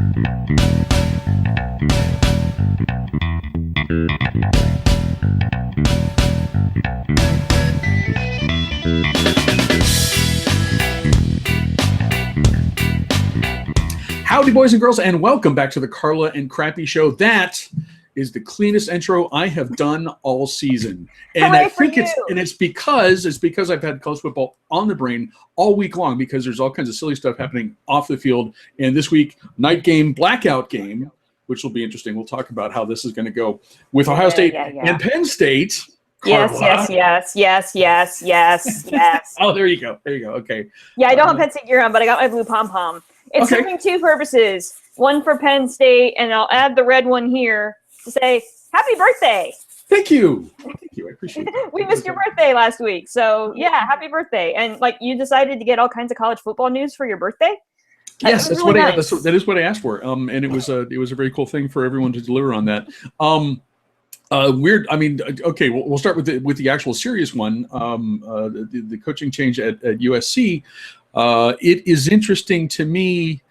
Howdy, boys and girls, and welcome back to the Carla and Crappy Show. That is the cleanest intro I have done all season, and I think it's because I've had college football on the brain all week long because there's all kinds of silly stuff happening off the field. And this week, night game, blackout game, which will be interesting. We'll talk about how this is going to go with Ohio State and Penn State. Carla. Yes. Oh, there you go. Okay. Yeah, I don't have Penn State gear on, but I got my blue pom-pom. It's serving two purposes. One for Penn State, and I'll add the red one here to say happy birthday. Thank you. I appreciate it. We missed your birthday last week. So, yeah, happy birthday. And, you decided to get all kinds of college football news for your birthday? Yes, that's really nice. That is what I asked for. And it was a very cool thing for everyone to deliver on that. Weird. I mean, okay, we'll start with the actual serious one. The coaching change at USC. It is interesting to me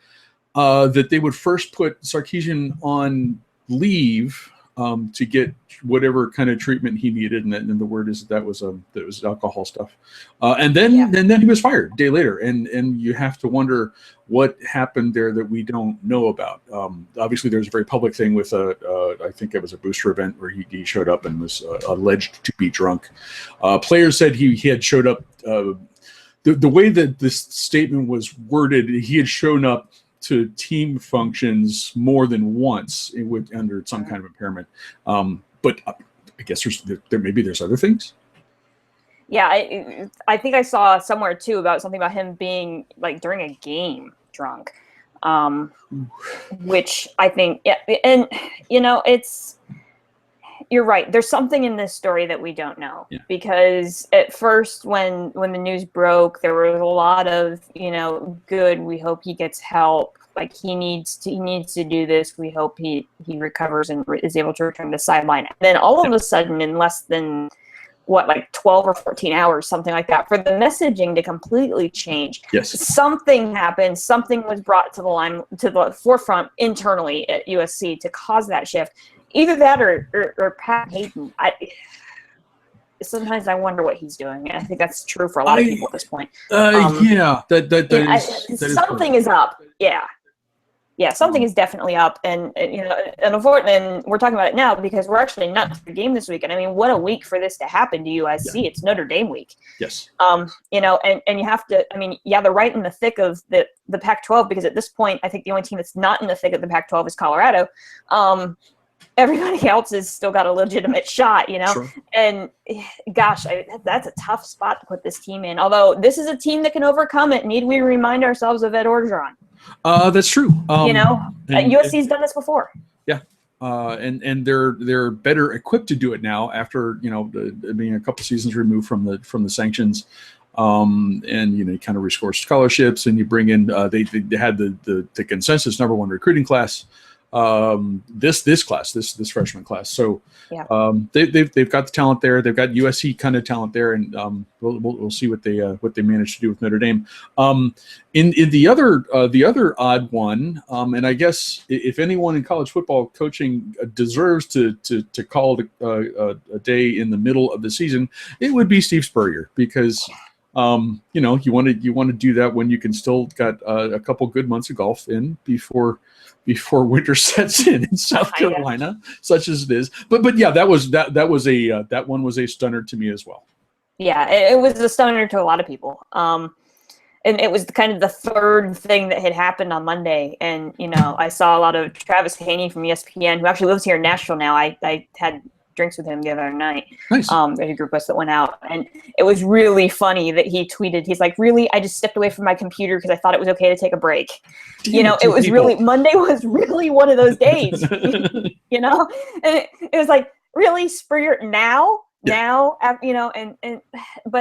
that they would first put Sarkisian on leave to get whatever kind of treatment he needed, and the word is that was alcohol stuff, and then he was fired a day later, and you have to wonder what happened there that we don't know about. Obviously, there's a very public thing with I think it was a booster event where he showed up and was alleged to be drunk. Players said he had showed up. The way that this statement was worded, he had shown up to team functions more than once under some kind of impairment. But I guess there's other things. Yeah, I think I saw somewhere too about something about him being during a game drunk, which I think and it's. You're right. There's something in this story that we don't know because at first when the news broke, there was a lot of, good. We hope he gets help. He needs to do this. We hope he recovers and is able to return to the sideline. And then all of a sudden, in less than 12 or 14 hours, something like that, for the messaging to completely change. Yes. Something happened. Something was brought to the forefront internally at USC to cause that shift. Either that or Pat Hayden. Sometimes I wonder what he's doing. I think that's true for a lot of people at this point. Something is up. Yeah, something is definitely up, and unfortunately, we're talking about it now because we're actually not for the game this week. And I mean, what a week for this to happen to USC! Yeah. It's Notre Dame week. Yes. And you have to. I mean, they're right in the thick of the Pac-12 because at this point, I think the only team that's not in the thick of the Pac-12 is Colorado. Everybody else has still got a legitimate shot, Sure. And gosh, that's a tough spot to put this team in. Although this is a team that can overcome it. Need we remind ourselves of Ed Orgeron? That's true. USC's done this before. Yeah. And they're better equipped to do it now after being a couple seasons removed from the sanctions. And you kind of restore scholarships, and you bring in they had the consensus number one recruiting class. This freshman class. So they've got the talent there. They've got USC kind of talent there, and we'll see what they manage to do with Notre Dame. In the other odd one, and I guess if anyone in college football coaching deserves to call a day in the middle of the season, it would be Steve Spurrier, because you want to do that when you can still got a couple good months of golf in before winter sets in South Carolina, such as it is. But yeah, that one was a stunner to me as well. Yeah, it was a stunner to a lot of people. And it was kind of the third thing that had happened on Monday. And I saw a lot of Travis Haney from ESPN, who actually lives here in Nashville now. I had drinks with him the other night. Nice. There's a group of us that went out, and it was really funny that he tweeted, he's like, really, I just stepped away from my computer because I thought it was okay to take a break. It was really, Monday was really one of those days, and it was like, really, Spurrier now, but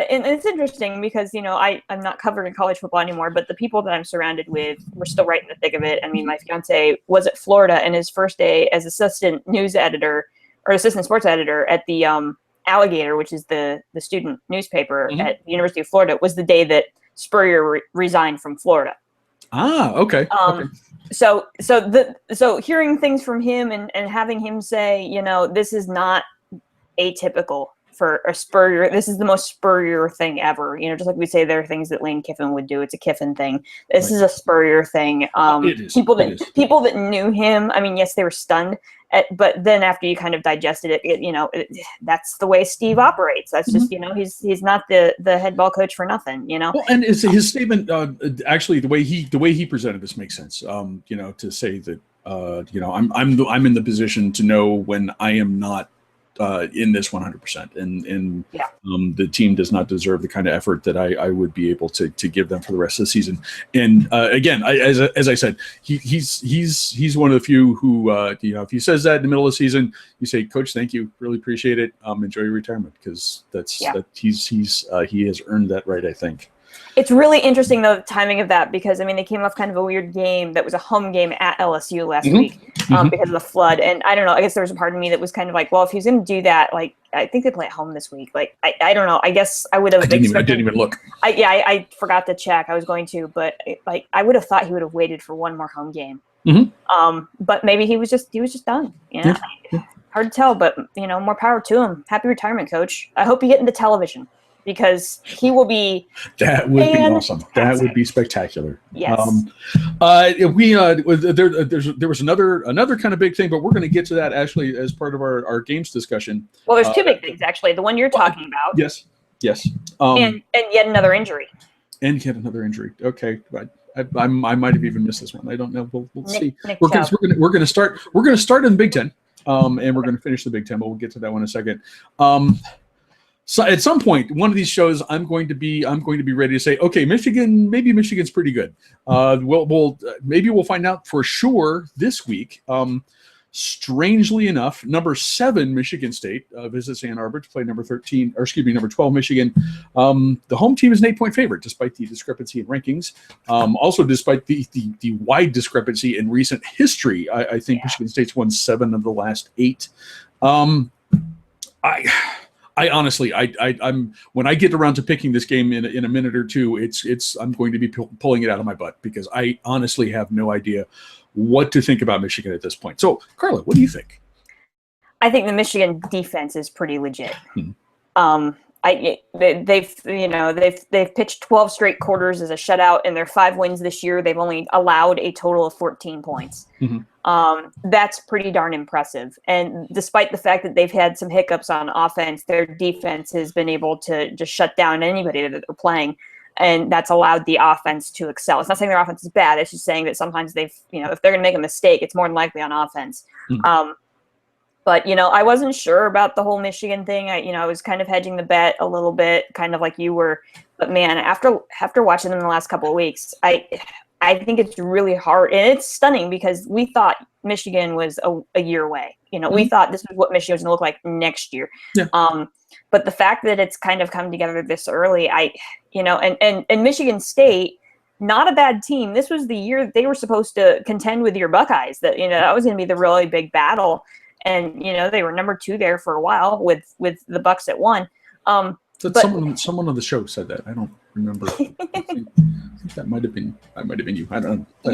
it's interesting because, I'm not covering college football anymore, but the people that I'm surrounded with, we're still right in the thick of it. I mean, my fiance was at Florida, and his first day as assistant sports editor at the Alligator, which is the student newspaper at the University of Florida, was the day that Spurrier resigned from Florida. Ah, okay. So hearing things from him and having him say, this is not atypical for a Spurrier. This is the most Spurrier thing ever. Just like we say there are things that Lane Kiffin would do. It's a Kiffin thing. This is a Spurrier thing. It is. People that knew him, I mean, yes, they were stunned. But then after you kind of digested it, that's the way Steve operates. That's just, he's not the head ball coach for nothing, Well, and his statement, actually, the way he presented this makes sense. To say that, I'm in the position to know when I am not in this 100%, and the team does not deserve the kind of effort that I would be able to give them for the rest of the season. And again, as I said, he's one of the few who if he says that in the middle of the season, you say, Coach, thank you, really appreciate it. Enjoy your retirement, because he has earned that right, I think. It's really interesting, though, the timing of that, because, they came off kind of a weird game that was a home game at LSU last week because of the flood. And I don't know, I guess there was a part of me that was kind of like, well, if he's going to do that, I think they play at home this week. I don't know. I guess I would have. I didn't even look. I forgot to check. I was going to, but I would have thought he would have waited for one more home game. But maybe he was just done. Yeah. Hard to tell, but more power to him. Happy retirement, Coach. I hope you get into television, because he will be. That would be awesome. That would be spectacular. Yes. There was another kind of big thing, but we're going to get to that actually as part of our games discussion. Well, there's two big things actually. The one you're talking about. Yes. And yet another injury. Okay, I might have even missed this one. I don't know. We'll see. We're going to start in the Big Ten, and we're going to finish the Big Ten, but we'll get to that one in a second. So at some point, one of these shows, I'm going to be ready to say, okay, maybe Michigan's pretty good. Maybe we'll find out for sure this week. Strangely enough, number 7 Michigan State visits Ann Arbor to play number 12 Michigan. The home team is an 8-point favorite, despite the discrepancy in rankings. Also, despite the wide discrepancy in recent history, I think Michigan State's won 7 of the last 8. I honestly, I'm when I get around to picking this game in a minute or two, I'm going to be pulling it out of my butt, because I honestly have no idea what to think about Michigan at this point. So, Carla, what do you think? I think the Michigan defense is pretty legit. They've pitched 12 straight quarters as a shutout, and their 5 wins this year, they've only allowed a total of 14 points. That's pretty darn impressive. And despite the fact that they've had some hiccups on offense, their defense has been able to just shut down anybody that they're playing. And that's allowed the offense to excel. It's not saying their offense is bad. It's just saying that sometimes if they're going to make a mistake, it's more than likely on offense. But, I wasn't sure about the whole Michigan thing. I was kind of hedging the bet a little bit, kind of like you were. But, man, after watching them in the last couple of weeks, I think it's really hard. And it's stunning, because we thought Michigan was a year away. We thought this was what Michigan was going to look like next year. Yeah. But the fact that it's kind of come together this early, and Michigan State, not a bad team. This was the year that they were supposed to contend with your Buckeyes. That that was going to be the really big battle. And they were number 2 there for a while with the Bucks at 1. Someone on the show said that. I don't remember. I think that might have been you. I don't know.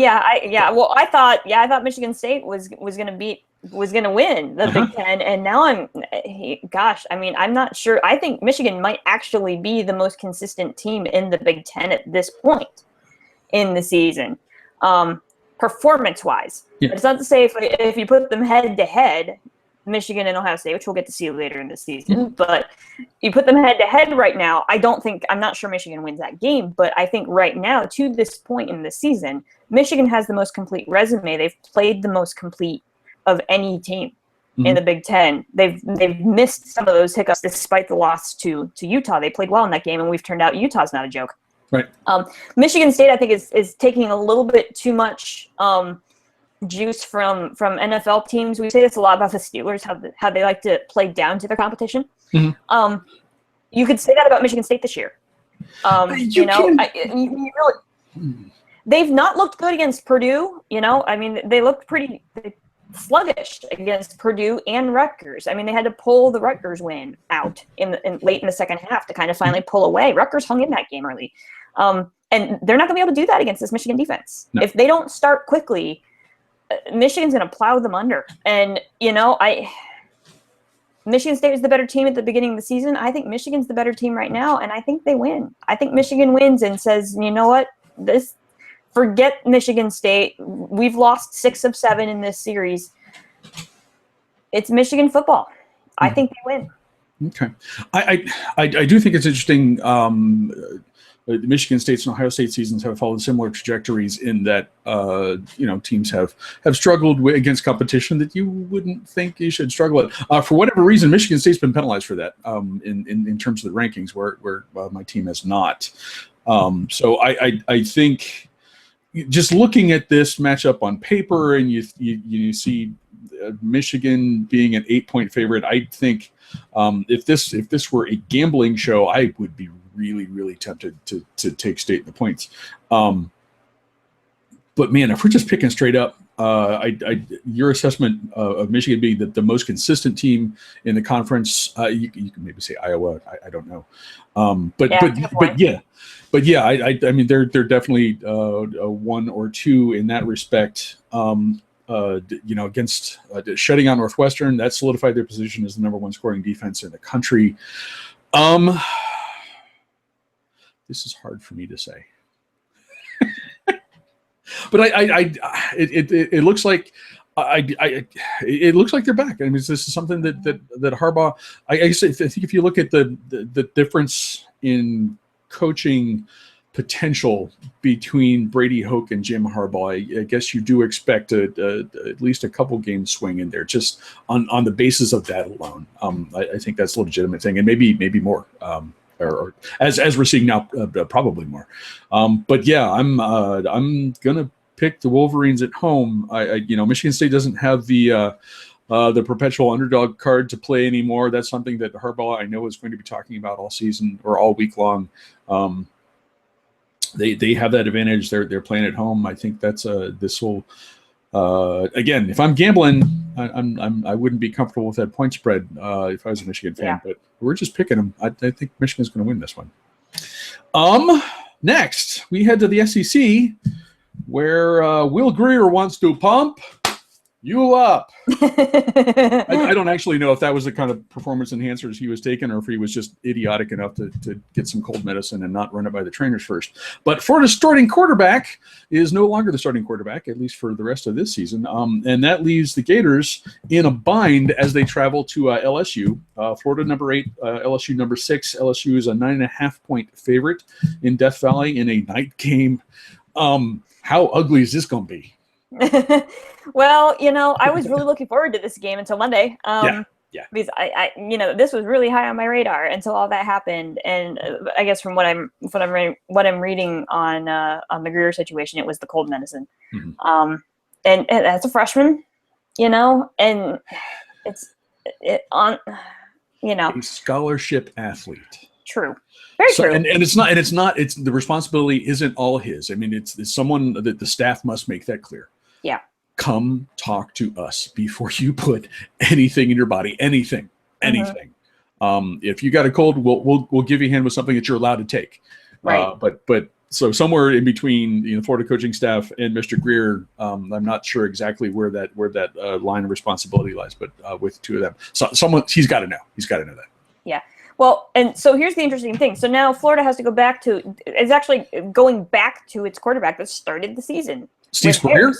Well, I thought Michigan State was going to win the Big Ten, and now I'm not sure. I think Michigan might actually be the most consistent team in the Big Ten at this point in the season. Performance-wise. Yeah. It's not to say if you put them head-to-head, Michigan and Ohio State, which we'll get to see later in the season, but you put them head-to-head right now, I'm not sure Michigan wins that game, but I think right now, to this point in the season, Michigan has the most complete resume. They've played the most complete of any team in the Big Ten. They've missed some of those hiccups despite the loss to Utah. They played well in that game, and we've turned out Utah's not a joke. Right. Michigan State, I think, is taking a little bit too much juice from NFL teams. We say this a lot about the Steelers, how they like to play down to their competition. You could say that about Michigan State this year. They've not looked good against Purdue. They looked pretty sluggish against Purdue and Rutgers. They had to pull the Rutgers win out late in the second half to kind of finally pull away. Rutgers hung in that game early. And they're not going to be able to do that against this Michigan defense. No. If they don't start quickly, Michigan's going to plow them under. And, Michigan State was the better team at the beginning of the season. I think Michigan's the better team right now, and I think they win. I think Michigan wins and says, you know what, forget Michigan State. We've lost 6 of 7 in this series. It's Michigan football. I think they win. Okay. I do think it's interesting. The Michigan State's and Ohio State seasons have followed similar trajectories in that, teams have struggled against competition that you wouldn't think you should struggle at. For whatever reason, Michigan State's been penalized for that in terms of the rankings, where my team has not. So I think just looking at this matchup on paper, and you see Michigan being an 8-point favorite, I think if this were a gambling show, I would be really, really tempted to take State in the points. But man, if we're just picking straight up, your assessment of Michigan being the most consistent team in the conference, you can maybe say Iowa. I don't know. But yeah, I mean they're definitely a 1 or 2 in that respect. Against shutting out Northwestern, that solidified their position as the number 1 scoring defense in the country. This is hard for me to say, but it looks like it looks like they're back. I mean, this is something that Harbaugh. I think if you look at the difference in coaching potential between Brady Hoke and Jim Harbaugh, I guess you do expect at least a couple game swing in there, just on the basis of that alone. I think that's a legitimate thing, and maybe more. Or as we're seeing now, probably more. But yeah, I'm gonna pick the Wolverines at home. Michigan State doesn't have the perpetual underdog card to play anymore. That's something that Harbaugh, I know, is going to be talking about all season or all week long. They have that advantage. They're playing at home. I think that's this will. Again, if I'm gambling, I wouldn't be comfortable with that point spread if I was a Michigan fan. But we're just picking them. I think Michigan's going to win this one. Next, we head to the SEC, where Will Grier wants to pump you up. I don't actually know if that was the kind of performance enhancers he was taking, or if he was just idiotic enough to get some cold medicine and not run it by the trainers first. But Florida's starting quarterback is no longer the starting quarterback, at least for the rest of this season. And that leaves the Gators in a bind as they travel to LSU. Florida number 8, LSU number 6. LSU is a 9.5-point favorite in Death Valley in a night game. How ugly is this going to be? Well, I was really looking forward to this game until Monday. Because I this was really high on my radar until all that happened. And I guess from what I'm reading on the Grier situation, it was the cold medicine. Mm-hmm. And as a freshman, and a scholarship athlete. True. Very true. And it's not the responsibility isn't all his. I mean, it's someone that the staff must make that clear. Yeah. Come talk to us before you put anything in your body. Anything. If you got a cold, we'll give you a hand with something that you're allowed to take. Right. But so somewhere in between the Florida coaching staff and Mr. Grier, I'm not sure exactly where that line of responsibility lies. But with two of them, someone he's got to know. He's got to know that. Yeah. Well, and so here's the interesting thing. So now Florida has to go back to – it's actually going back to its quarterback that started the season. Steve Spurrier?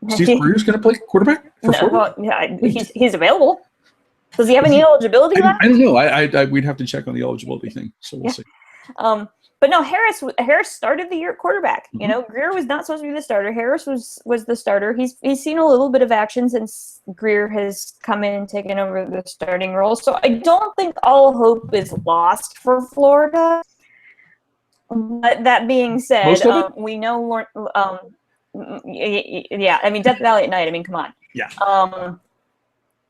Steve Spurrier's going to play quarterback for Florida? Well, yeah, he's available. Does he have any eligibility left? I don't know. We'd have to check on the eligibility thing, so we'll see. But no, Harris started the year at quarterback. Mm-hmm. Grier was not supposed to be the starter. Harris was the starter. He's seen a little bit of action since Grier has come in and taken over the starting role. So I don't think all hope is lost for Florida. But that being said, we know I mean, Death Valley at night. I mean, come on. Yeah.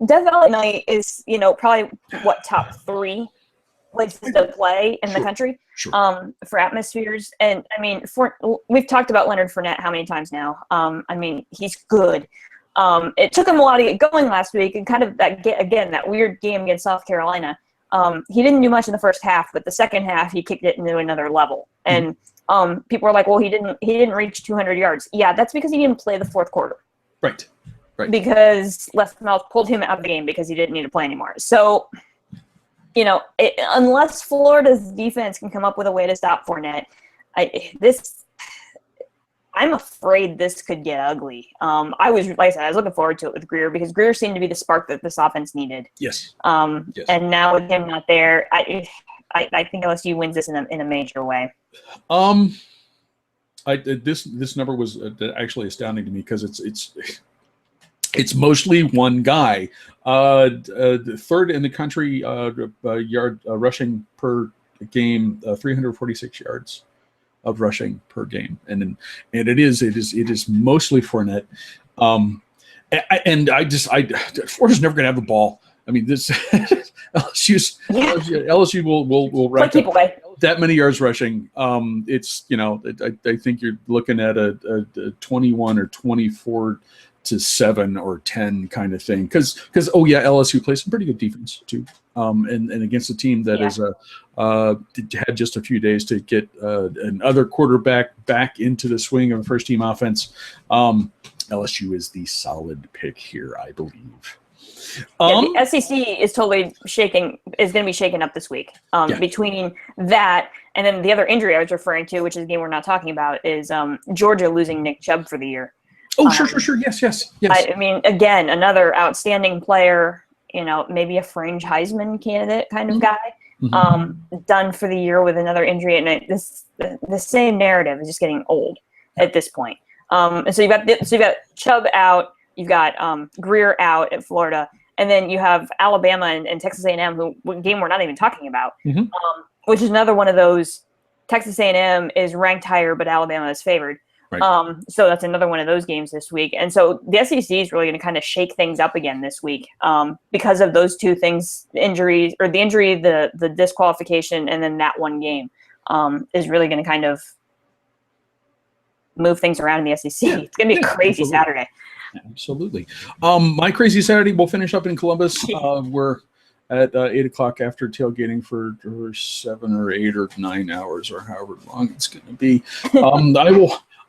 Death Valley at night is probably top 3 places to play in the country. Sure. For atmospheres. And I mean, we've talked about Leonard Fournette how many times now? I mean, he's good. It took him a while to get going last week, and kind of that weird game against South Carolina. He didn't do much in the first half, but the second half he kicked it into another level. And people were like, well, he didn't reach 200 yards. Yeah, that's because he didn't play the fourth quarter. Right. Because left mouth pulled him out of the game because he didn't need to play anymore. So, unless Florida's defense can come up with a way to stop Fournette, I'm afraid this could get ugly. Like I said, I was looking forward to it with Greer because Greer seemed to be the spark that this offense needed. Yes. Yes. And now with him not there, I think LSU wins this in a major way. This number was actually astounding to me because it's mostly one guy. The third in the country yard rushing per game, 346 yards of rushing per game, and it is mostly Fournette. Florida's never going to have the ball. I mean, this LSU will rack up that many yards rushing. I think you're looking at a 21 or 24 to 7 or 10 kind of thing. Because LSU plays some pretty good defense too. And against a team that had just a few days to get another quarterback back into the swing of a first team offense. LSU is the solid pick here, I believe. The SEC is totally going to be shaken up this week. Between that and then the other injury I was referring to, which is a game we're not talking about, is Georgia losing Nick Chubb for the year. Oh, sure. Yes. I mean, again, another outstanding player, maybe a fringe Heisman candidate kind of guy, done for the year with another injury. And the same narrative is just getting old at this point. And so you've got Chubb out, you've got Greer out at Florida, and then you have Alabama and Texas A&M, who game we're not even talking about, which is another one of those. Texas A&M is ranked higher, but Alabama is favored. Right. So that's another one of those games this week. And so the SEC is really going to kind of shake things up again this week because of those two things, the injury, the disqualification, and then that one game is really going to kind of move things around in the SEC. It's going to be a crazy Saturday. Absolutely. My crazy Saturday will finish up in Columbus. We're at 8 o'clock after tailgating for 7 or 8 or 9 hours or however long it's going to be.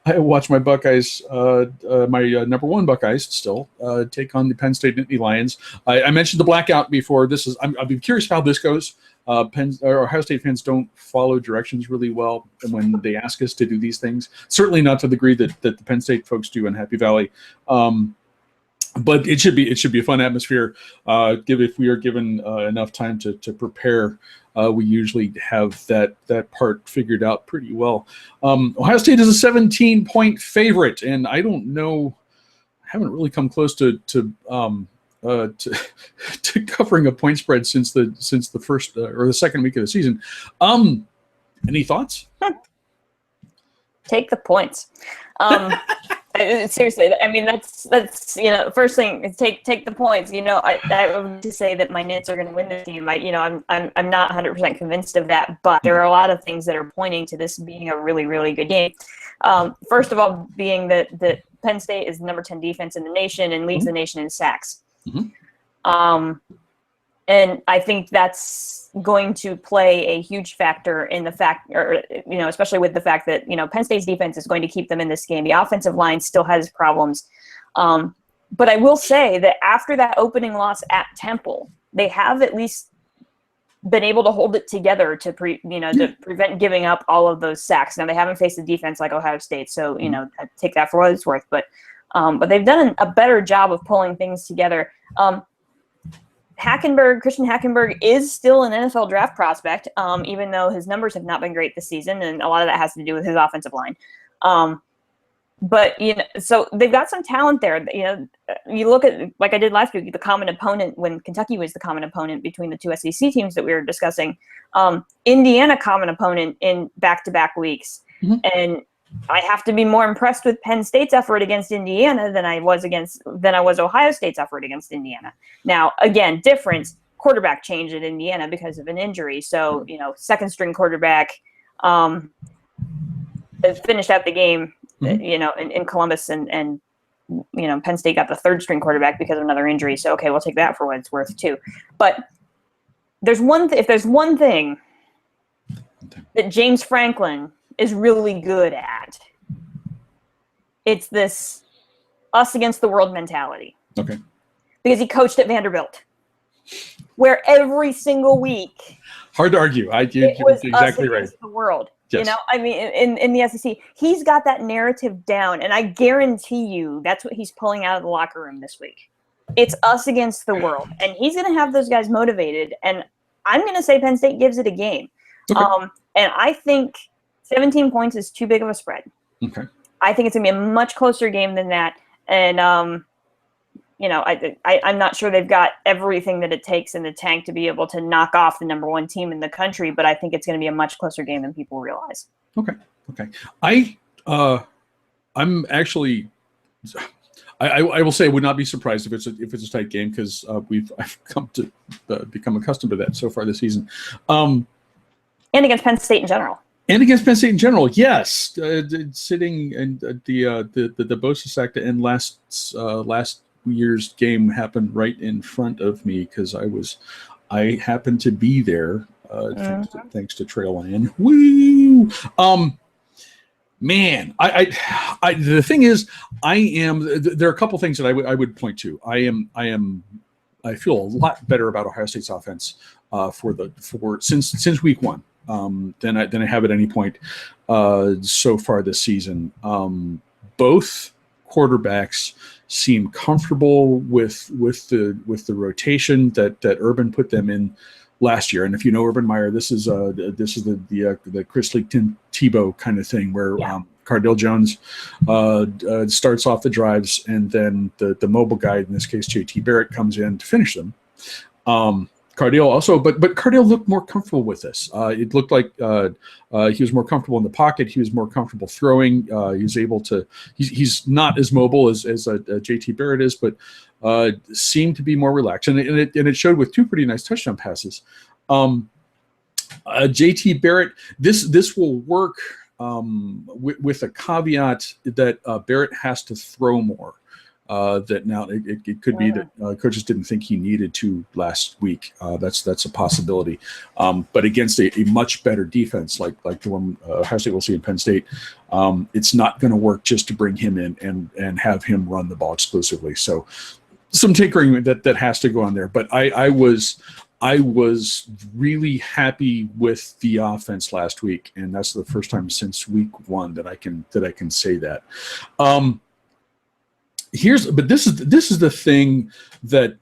I watch my Buckeyes, my number one Buckeyes still take on the Penn State Nittany Lions. I mentioned the blackout before. I'd be curious how this goes. Ohio State fans don't follow directions really well when they ask us to do these things. Certainly not to the degree that the Penn State folks do in Happy Valley. But it should be a fun atmosphere. If we are given enough time to prepare, we usually have that part figured out pretty well. Ohio State is a 17-point favorite, and I don't know. I haven't really come close to covering a point spread since the first or the second week of the season. Any thoughts? Take the points. Seriously, I mean that's first thing is take the points. I would to say that my Nits are going to win this game. I'm not 100% convinced of that, but there are a lot of things that are pointing to this being a really, really good game. First of all, being that Penn State is the number 10 defense in the nation and leads the nation in sacks. And I think that's going to play a huge factor in the fact, especially with the fact that, Penn State's defense is going to keep them in this game. The offensive line still has problems. But I will say that after that opening loss at Temple, they have at least been able to hold it together to prevent giving up all of those sacks. Now, they haven't faced a defense like Ohio State, so, take that for what it's worth. But they've done a better job of pulling things together. Christian Hackenberg is still an NFL draft prospect, even though his numbers have not been great this season, and a lot of that has to do with his offensive line. But so they've got some talent there. You look at, like I did last week, the common opponent when Kentucky was the common opponent between the two SEC teams that we were discussing. Indiana common opponent in back-to-back weeks, and I have to be more impressed with Penn State's effort against Indiana than I was Ohio State's effort against Indiana. Now, again, difference, quarterback change at Indiana because of an injury. So, second string quarterback finished out the game, in Columbus, and Penn State got the third string quarterback because of another injury. So, okay, we'll take that for what it's worth too. But if there's one thing that James Franklin is really good at, it's this us against the world mentality. Okay. Because he coached at Vanderbilt, where every single week. Hard to argue. You're exactly right. The world. Yes. You know, I mean, in the SEC, he's got that narrative down, and I guarantee you that's what he's pulling out of the locker room this week. It's us against the world, and he's going to have those guys motivated. And I'm going to say Penn State gives it a game. Okay. And I think 17 points is too big of a spread. Okay. I think it's going to be a much closer game than that. And, you know, I'm not sure they've got everything that it takes in the tank to be able to knock off the #1 team in the country, but I think it's going to be a much closer game than people realize. Okay. I'm actually, I will say I would not be surprised if it's a tight game, because I've come to become accustomed to that so far this season. And against Penn State in general. And against Penn State in general, yes. Sitting in the Bosa sack to end last year's game happened right in front of me, because I happened to be there, thanks to Trail Land. Woo! Man, the thing is, there are a couple things that I would point to. I feel a lot better about Ohio State's offense since week one than I have at any point so far this season. Both quarterbacks seem comfortable with the rotation that Urban put them in last year. And if you know Urban Meyer, this is the Chris Leak Tim Tebow kind of thing, where Cardale Jones starts off the drives, and then the mobile guy, in this case JT Barrett, comes in to finish them. Cardale also, but Cardale looked more comfortable with this. It looked like he was more comfortable in the pocket. He was more comfortable throwing. He was able to. He's not as mobile as JT Barrett is, but seemed to be more relaxed, and it showed with 2 pretty nice touchdown passes. JT Barrett, this will work with a caveat that Barrett has to throw more. That now it could be that coaches didn't think he needed to last week. That's a possibility. But against a much better defense like the one Ohio State will see in Penn State, it's not going to work just to bring him in and have him run the ball exclusively. So some tinkering that has to go on there. But I was really happy with the offense last week, and that's the first time since week one that I can say that. This is the thing that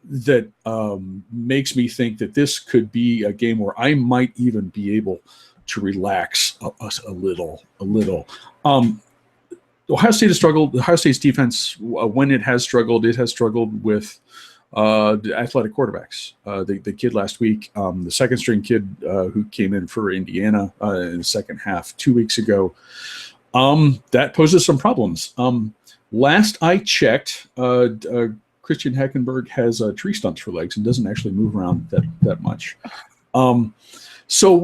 makes me think that this could be a game where I might even be able to relax a little. Ohio State has struggled. Ohio State's defense, when it has struggled with the athletic quarterbacks. The kid last week, the second string kid who came in for Indiana in the second half 2 weeks ago, that poses some problems. Last I checked, Christian Hackenberg has tree stumps for legs and doesn't actually move around that much. So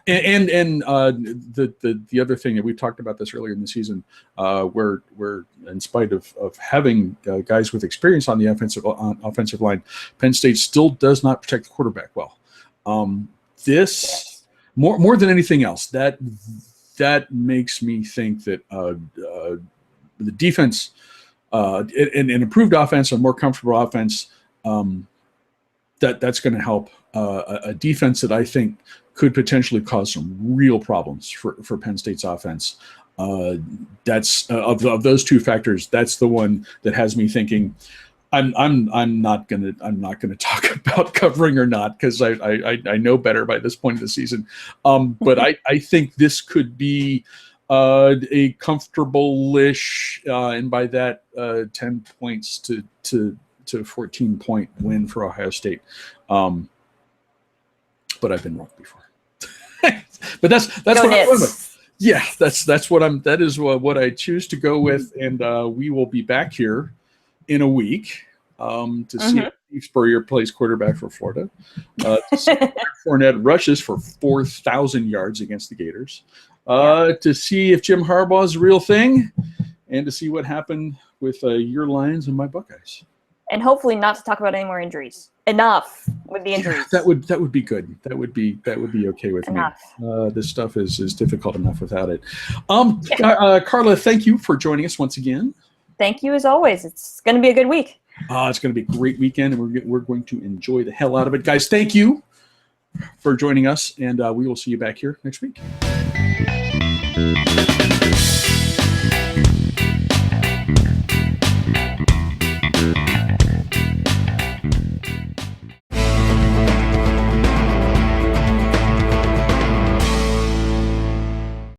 the other thing that we talked about this earlier in the season, where in spite of having guys with experience on the offensive line, Penn State still does not protect the quarterback well. This more than anything else, that makes me think that the defense, an improved offense, a more comfortable offense, that's going to help a defense that I think could potentially cause some real problems for Penn State's offense. That's of those two factors, that's the one that has me thinking I'm not gonna talk about covering or not, because I know better by this point of the season. But I think this could be a comfortable-ish, and by that 10 points to 14-point win for Ohio State. But I've been wrong before. But that's what I'm going with. Yeah, that is what I choose to go with, and we will be back here in a week to see if Steve Spurrier plays quarterback for Florida. To see if Fournette rushes for 4,000 yards against the Gators. To see if Jim Harbaugh is a real thing, and to see what happened with your Lions and my Buckeyes. And hopefully not to talk about any more injuries. Enough with the injuries. Yeah, that would be good. That would be okay with enough. Me. This stuff is difficult enough without it. Carla, thank you for joining us once again. Thank you as always. It's going to be a good week. It's going to be a great weekend, and we're going to enjoy the hell out of it. Guys, thank you for joining us, and we will see you back here next week.